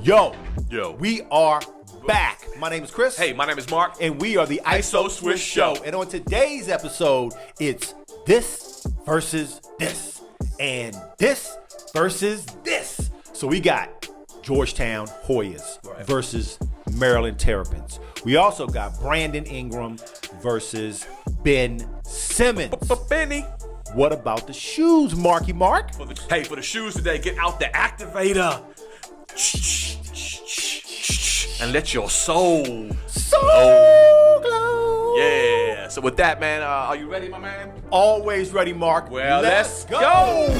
Yo, we are back. My name is Chris. Hey, my name is Mark. And we are the ISO Swish Show. And on today's episode, it's this versus this. And this versus this. So we got Georgetown Hoyas versus Maryland Terrapins. We also got Brandon Ingram versus Ben Simmons. Benny. What about the shoes, Marky Mark? For the shoes today, get out the activator. And let your soul glow. Yeah. So with that, man, are you ready, my man? Always ready, Mark. Well, let's go.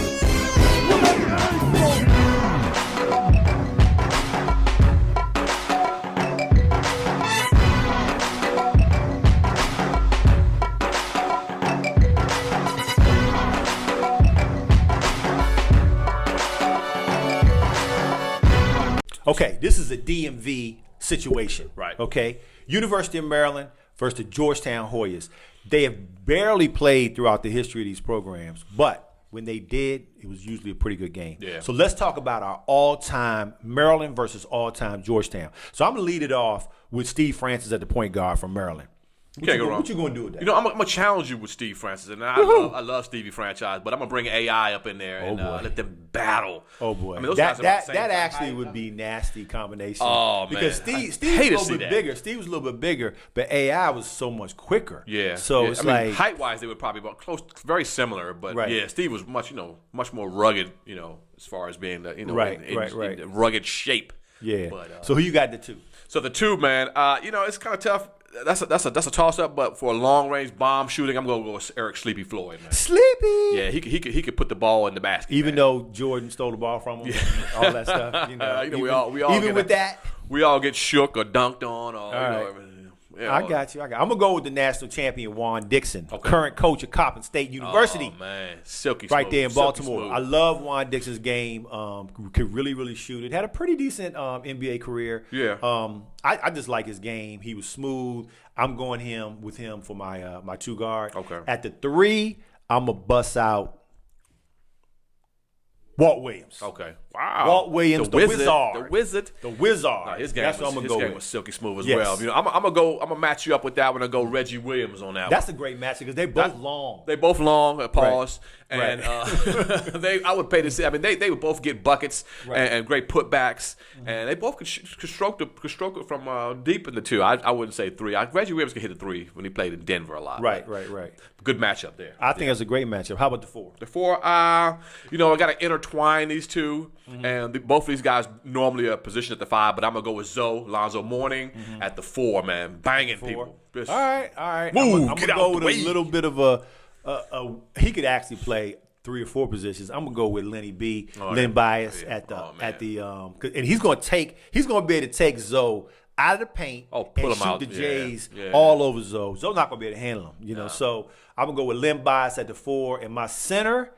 Okay, this is a DMV situation. Right. Okay. University of Maryland versus the Georgetown Hoyas. They have barely played throughout the history of these programs, but when they did, it was usually a pretty good game. Yeah. So let's talk about our all-time Maryland versus all-time Georgetown. So I'm going to lead it off with Steve Francis at the point guard from Maryland. You can't go wrong. What you going to do with that? You know, I'm going to challenge you with Steve Francis, and I love Stevie franchise, but I'm going to bring AI up in there and let them battle. Oh, boy. I mean, that actually would be nasty combination. Oh, because man. Steve was a little bit bigger. Steve was a little bit bigger, but AI was so much quicker. Yeah. So it's like height-wise, they would probably be close, very similar, but yeah, Steve was much more rugged, as far as being in rugged shape. Yeah. But, so who you got the two? So the two, man, it's kind of tough. That's a toss up, but for a long range bomb shooting, I'm gonna go with Eric Sleepy Floyd, man. Sleepy. Yeah, he could put the ball in the basket. Even though Jordan stole the ball from him, all that stuff. We all even with that, we all get shook or dunked on. I got you. I'm gonna go with the national champion Juan Dixon, current coach at Coppin State University. Oh man, silky right smooth, there in Baltimore. smooth. I love Juan Dixon's game. Could really shoot it. Had a pretty decent NBA career. Yeah. I just like his game. He was smooth. I'm going with him for my my two guard. Okay. At the three, I'm gonna bust out Walt Williams. Okay. Wow. Walt Williams, the wizard. The wizard. The wizard. His game That's what I'm gonna go with. was silky smooth as well. I'm gonna match you up with that one and go Reggie Williams on that. That's a great match because they're both long. They both long. Pause. Right. And I would pay to see. I mean, they would both get buckets and great putbacks, and they both could stroke it from deep in the two. I wouldn't say three. Reggie Williams could hit a three when he played in Denver a lot. Right. Good matchup there. I think it's a great matchup. How about the four? The four, I got to intertwine these two, and both of these guys normally are positioned at the five, but I'm gonna go with Lonzo Mourning at the four, man, banging people. All right. Move, I'm gonna go with a little bit of a he could actually play 3 or 4 positions. I'm gonna go with Lenny B. Len Bias at the and he's gonna be able to take Zoe out of the paint pull and him shoot out. the J's Yeah. all over Zoe. Zoe's not gonna be able to handle him, So I'm gonna go with Len Bias at the 4, and my center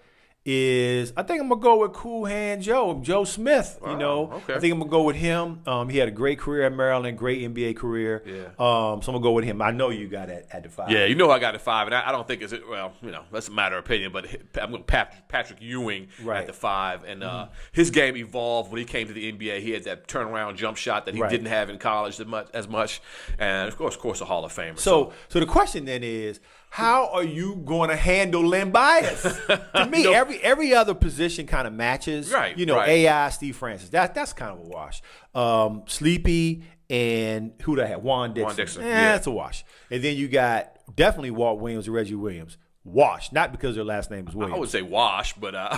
is I think I'm gonna go with Cool Hand Joe Smith. Okay. I think I'm gonna go with him. He had a great career at Maryland, great NBA career. Yeah. So I'm gonna go with him. I know you got it at the 5. Yeah, I got the 5, and I don't think that's a matter of opinion, but I'm going Patrick Ewing at the 5, and his game evolved when he came to the NBA. He had that turnaround jump shot that he didn't have in college as much, and of course, a Hall of Famer. So the question then is, how are you going to handle Len Bias? To me, every other position kind of matches. Right. AI, Steve Francis. That's kind of a wash. Sleepy and who did I have? Juan Dixon. That's a wash. And then you got definitely Walt Williams and Reggie Williams. Wash, not because their last name is Williams. I would say wash, but I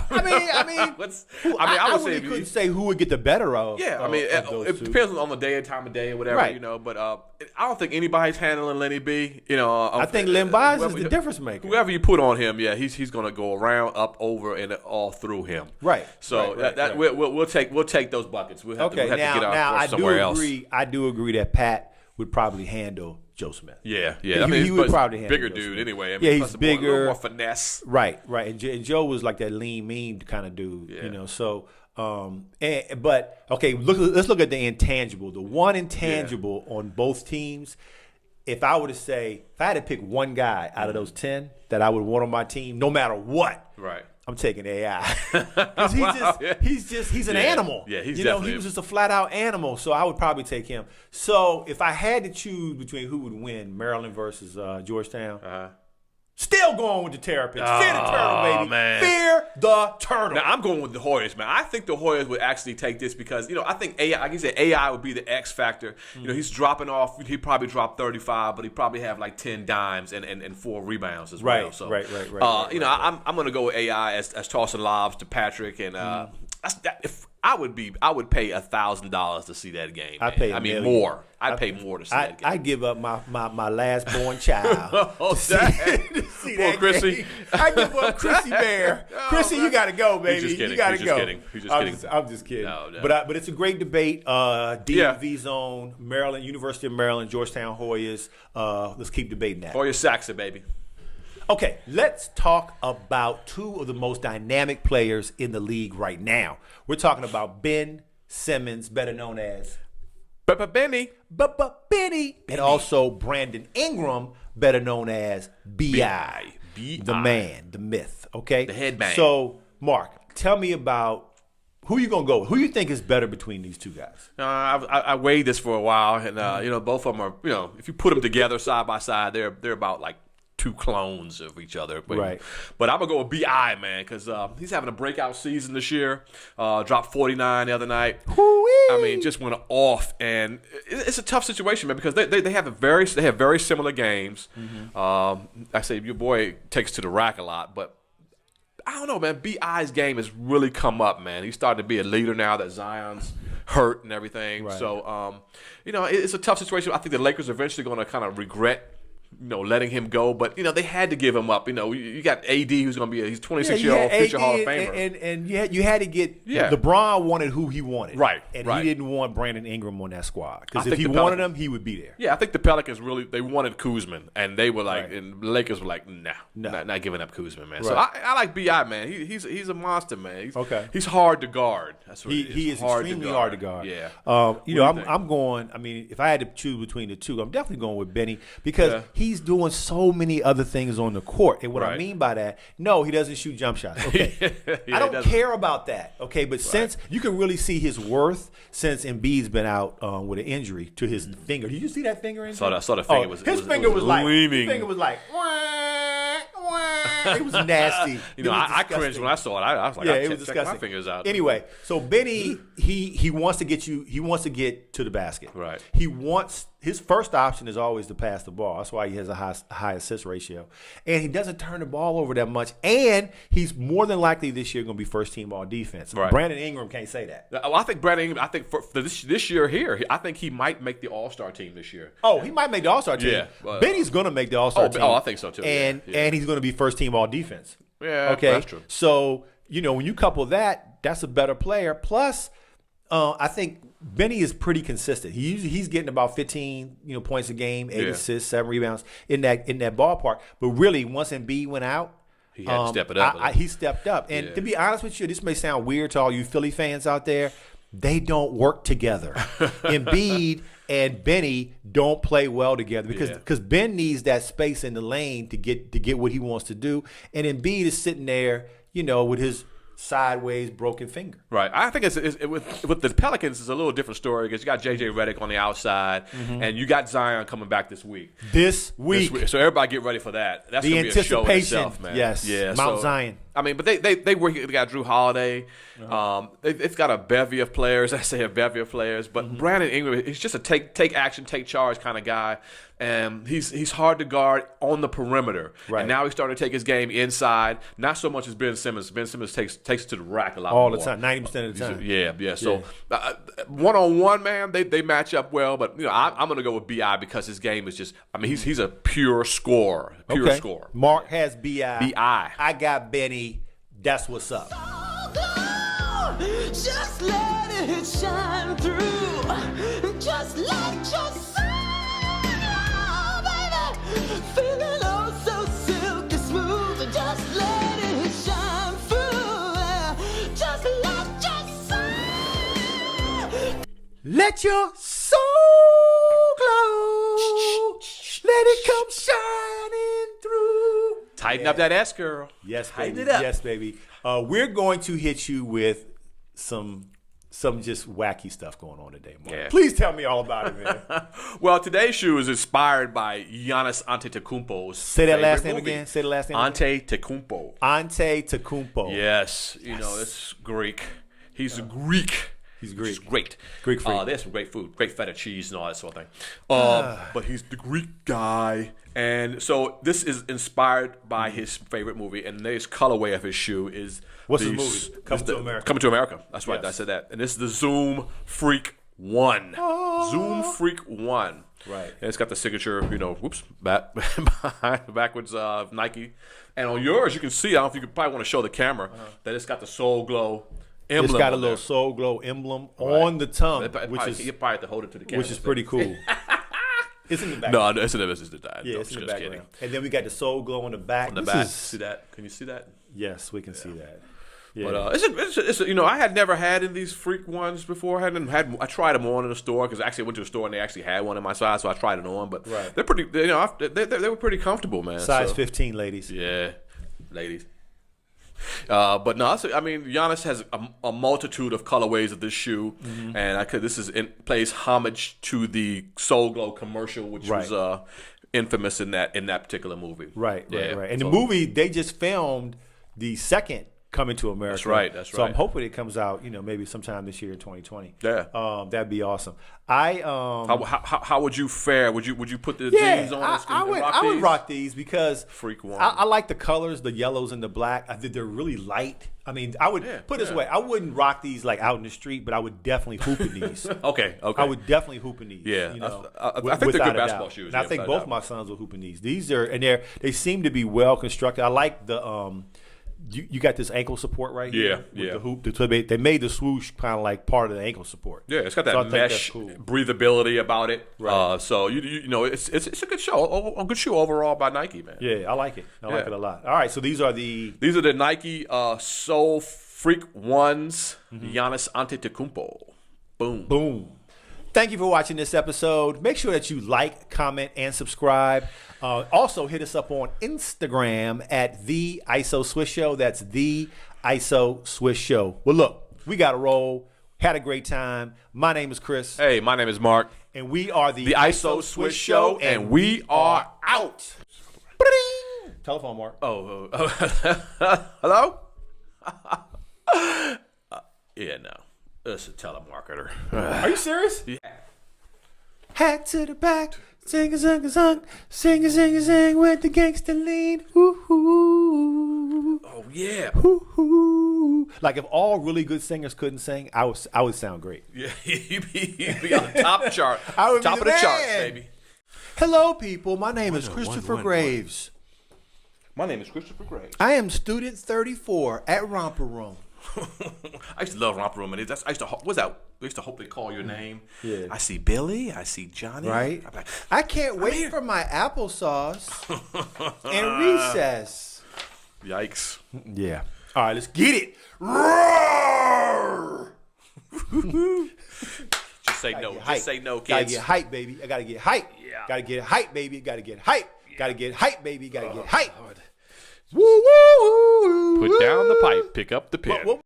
really couldn't say who would get the better of. Yeah, it depends on the day and time of day or whatever, But I don't think anybody's handling Lenny B. I think Len Bias is the difference maker. Whoever you put on him, he's going to go around, up, over, and all through him. Right. So we'll take those buckets. We'll have to get our somewhere else. I do agree that Pat would probably handle Joe Smith. Yeah. He would probably handle bigger Joe dude Smith. anyway. He's bigger, a little more finesse. Right. And Joe was like that lean, mean kind of dude. So, but okay, let's look at the intangible. The one intangible on both teams. If I had to pick one guy out of those 10 that I would want on my team, no matter what, right, I'm taking AI. He's an animal. Yeah, he's he definitely was just a flat out animal. So I would probably take him. So if I had to choose between who would win, Maryland versus Georgetown, still going with the Terrapins. Fear the turtle, baby. Man. Fear the turtle. Now, I'm going with the Hoyas, man. I think the Hoyas would actually take this because, I think AI, like you said, AI would be the X factor. He's dropping off. He probably dropped 35, but he probably have like 10 dimes and 4 rebounds as well. So, right. I'm going to go with AI as tossing lobs to Patrick. And if I would pay $1,000 to see that game. More. I'd pay more to see that game. I'd give up my last born child. To see that Chrissy. Game. I give up Chrissy Bear. Chrissy, you got to go, baby. He's just kidding. You got to go. He's just kidding. I'm just kidding. No. But it's a great debate. DMV zone, Maryland, University of Maryland, Georgetown Hoyas. Let's keep debating that. Hoya Saxon, baby. Okay, let's talk about two of the most dynamic players in the league right now. We're talking about Ben Simmons, better known as Benny. Benny. And also Brandon Ingram, better known as B.I. The man, the myth, okay? The headbang. So, Mark, tell me about who you going to go with. Who you think is better between these two guys? I weighed this for a while, and, both of them are, if you put them together side by side, they're about like two clones of each other. Right. But I'm going to go with B.I., man, because he's having a breakout season this year. Dropped 49 the other night. Hoo-wee. Just went off. And it's a tough situation, man, because they have very similar games. I say your boy takes to the rack a lot, but I don't know, man. B.I.'s game has really come up, man. He's starting to be a leader now that Zion's hurt and everything. Right. So, it's a tough situation. I think the Lakers are eventually going to kind of regret letting him go, but they had to give him up. You got AD, who's going to be he's 26-year-old future Hall of Famer, and you had to get. LeBron wanted who he wanted, right? And right. he didn't want Brandon Ingram on that squad because if he wanted him, he would be there. Yeah, I think the Pelicans they wanted Kuzma, and they were like, and the Lakers were like, nah, not giving up Kuzma, man. Right. So I like B.I., man. He's a monster, man. He's hard to guard. That's what he is extremely hard to guard. Yeah. I'm going. I mean, if I had to choose between the two, I'm definitely going with Benny because he's doing so many other things on the court. And what I mean by that, no, he doesn't shoot jump shots. Okay. I don't care about that. Okay. But since you can really see his worth since Embiid's been out with an injury to his finger. Did you see that finger injury? I saw the finger. His finger was like, it was nasty. I cringed when I saw it. I was like, it was disgusting. My fingers out. Anyway, so Benny, he wants to get you. He wants to get to the basket. Right. His first option is always to pass the ball. That's why he has a high assist ratio. And he doesn't turn the ball over that much. And he's more than likely this year going to be first team all defense. Right. Brandon Ingram can't say that. Well, I think Brandon Ingram, for this year here, I think he might make the All-Star team this year. Oh, he might make the All-Star team. Yeah. Benny's going to make the All-Star team. Oh, I think so too. And he's going to be first team all defense. Yeah, okay. That's true. So, when you couple that, that's a better player. Plus, I think Benny is pretty consistent. He's getting about 15, points a game, 8 assists, 7 rebounds in that ballpark. But really, once Embiid went out, he had to step it up. He stepped up. And to be honest with you, this may sound weird to all you Philly fans out there. They don't work together. Embiid and Benny don't play well together because Ben needs that space in the lane to get what he wants to do, and Embiid is sitting there, with his sideways broken finger. Right. I think it's with the Pelicans, it's a little different story because you got J.J. Redick on the outside, and you got Zion coming back this week. This week. So everybody get ready for that. That's going to be a show in itself, man. Yes. Yeah. Mount Zion. I mean, but they got Drew Holiday. They've got a bevy of players. I say a bevy of players, but Brandon Ingram, he's just a take action, take charge kind of guy, and he's hard to guard on the perimeter. Right. And now he's starting to take his game inside. Not so much as Ben Simmons. Ben Simmons takes it to the rack a lot all more. the time, 90% of the time. Yeah. So 1-on-1, man, they match up well. But I'm going to go with B.I. because his game is just. I mean, he's a pure scorer. Pure scorer. Mark has B.I. B.I. I got Benny. That's what's up. Just let it shine through. Just let your soul, baby, feeling oh so silky smooth. Just let it shine through. Just let your soul. Let your soul glow. Let it come shining through. Tighten up that S, girl. Yes, Tighten baby. it up. Yes, baby. We're going to hit you with some just wacky stuff going on today, Mark. Yeah. Please tell me all about it, man. Well, today's shoe is inspired by Giannis Antetokounmpo's Say that last name movie. again. Say the last name. Antetokounmpo. Antetokounmpo. Yes, you know it's Greek. He's a Greek. He's Greek. He's great. Greek freak. They have some great food, great feta cheese and all that sort of thing. But he's the Greek guy. And so this is inspired by his favorite movie. And this colorway of his shoe is... What's the movie? Coming to America. Coming to America. That's right. Yes. I said that. And this is the Zoom Freak 1. Zoom Freak 1. Right. And it's got the signature, backwards Nike. And on yours, you can see, I don't know if you could probably want to show the camera, that it's got the Soul Glow emblem. It's got a on little there. Soul Glow emblem on the tongue, You probably have to hold it to the camera. which is pretty cool. It's in the back. No, it's in the business. Yeah, it's in the background. And then we got the Soul Glow on the back. On the back. See that? Can you see that? Yes, we can see that. Yeah. But it's I had never had in these freak ones before. I tried them on in the store because I actually went to a store and they actually had one in my size, so I tried it on. But they're pretty. They were pretty comfortable, man. Size 15, ladies. Yeah, ladies. But no, Giannis has a multitude of colorways of this shoe, and plays homage to the Soul Glow commercial, which was infamous in that particular movie. Right. And the movie, they just filmed the second Coming to America. That's right. So I'm hoping it comes out, maybe sometime this year in 2020. Yeah. That'd be awesome. How would you fare? Would you put the jeans on? I would rock these because Freak one. I like the colors, the yellows and the black. I think they're really light. I mean, I would put it this way. I wouldn't rock these like out in the street, but I would definitely hoop in these. Okay. I would definitely hoop in these. Yeah. I think they're good basketball shoes. And I think both my sons will hoop in these. These are, and they seem to be well constructed. I like the you got this ankle support right here. Yeah. The hoop. They made the swoosh kind of like part of the ankle support. Yeah, it's got that mesh breathability about it. Right. So it's a good show, a good shoe overall by Nike, man. Yeah, I like it. I like it a lot. All right, so these are the Nike Soul Freak Ones, Giannis Antetokounmpo. Boom. Thank you for watching this episode. Make sure that you like, comment, and subscribe. Also, hit us up on Instagram at The ISO Swish Show. That's The ISO Swish Show. Well, look, we got to roll. Had a great time. My name is Chris. Hey, my name is Mark. And we are The ISO Swish Show, and we are out. Telephone, Mark. Oh. Hello? Yeah, no. It's a telemarketer. Are you serious? Yeah. Hat to the back, sing a sing a song, sing a sing a sing with the gangster lean. Ooh. Oh yeah. Ooh. Like if all really good singers couldn't sing, I would sound great. Yeah, you'd be on the top chart. I would top be of the man. charts, baby. Hello, people. My name is Christopher Graves. My name is Christopher Graves. I am student 34 at Romper Room. I used to love Romper Room, and I used to hope they call your name. Yeah. I see Billy. I see Johnny. Right. I'm like, I can't wait for my applesauce and recess. Yikes. Yeah. All right, let's get it. Roar! Just say no. Just say no, kids. Gotta get hype, baby. I gotta get hype. Yeah. Gotta get hype, baby. Gotta get hype. Gotta get hype, baby. Gotta get hype. Lord. Woo, woo, woo. Put down the pipe. Pick up the pen.